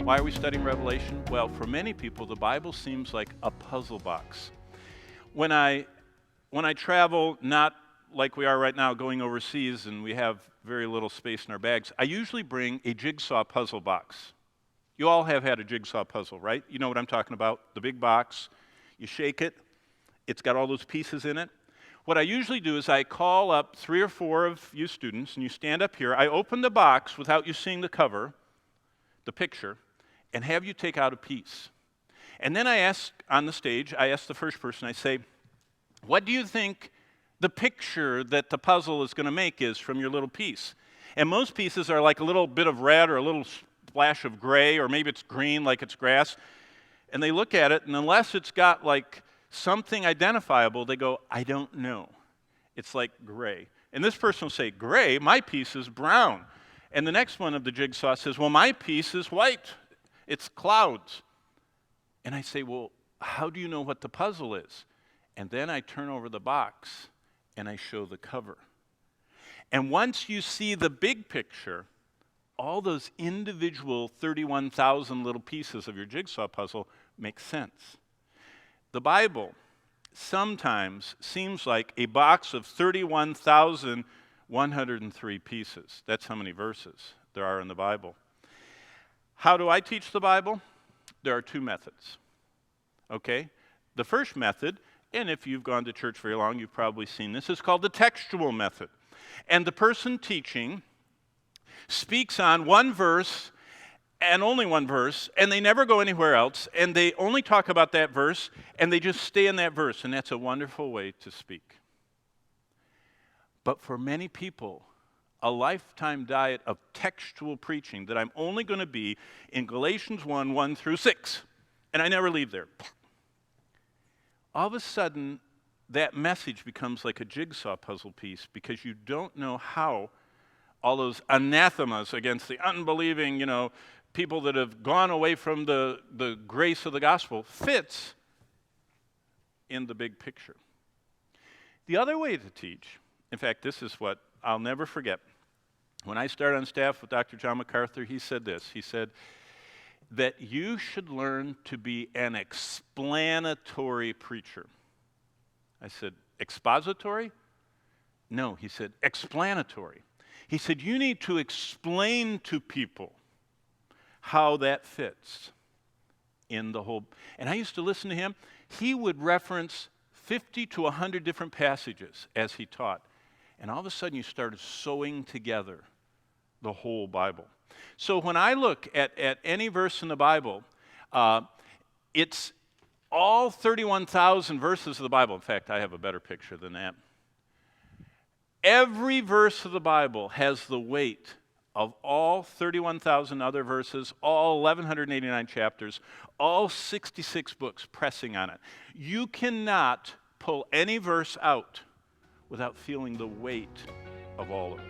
Why are we studying Revelation? Well, for many people, the Bible seems like a puzzle box. When I travel, not like we are right now going overseas and we have very little space in our bags, I usually bring a jigsaw puzzle box. You all have had a jigsaw puzzle, right? You know what I'm talking about, the big box. You shake it, it's got all those pieces in it. What I usually do is I call up 3 or 4 of you students, and you stand up here. I open the box without you seeing the cover, the picture, and have you take out a piece. And then I ask on the stage, I ask the first person, I say, what do you think the picture that the puzzle is going to make is from your little piece? And most pieces are like a little bit of red or a little splash of gray, or maybe it's green like it's grass. And they look at it, and unless it's got like something identifiable, they go, I don't know. It's like gray. And this person will say, gray? My piece is brown. And the next one of the jigsaw says, well, my piece is white. It's clouds. And I say, well, how do you know what the puzzle is? And then I turn over the box and I show the cover. And once you see the big picture, all those individual 31,000 little pieces of your jigsaw puzzle make sense. The Bible sometimes seems like a box of 31,103 pieces. That's how many verses there are in the Bible. How do I teach the Bible? There are 2 methods. Okay? The first method, and if you've gone to church very long, you've probably seen this, is called the Textual Method. And the person teaching speaks on one verse and only one verse, and they never go anywhere else, and they only talk about that verse, and they just stay in that verse, and that's a wonderful way to speak. But for many people, a lifetime diet of textual preaching that I'm only going to be in Galatians 1 through 6, and I never leave there. All of a sudden, that message becomes like a jigsaw puzzle piece because you don't know how all those anathemas against the unbelieving, people that have gone away from the grace of the gospel fits in the big picture. The other way to teach, in fact, this is what I'll never forget. When I started on staff with Dr. John MacArthur, he said this. He said that you should learn to be an explanatory preacher. I said, expository? No, he said, explanatory. He said, you need to explain to people how that fits in the whole. And I used to listen to him. He would reference 50 to 100 different passages as he taught. And all of a sudden you started sewing together the whole Bible. So when I look at any verse in the Bible, it's all 31,000 verses of the Bible. In fact, I have a better picture than that. Every verse of the Bible has the weight of all 31,000 other verses, all 1,189 chapters, all 66 books pressing on it. You cannot pull any verse out without feeling the weight of all of it.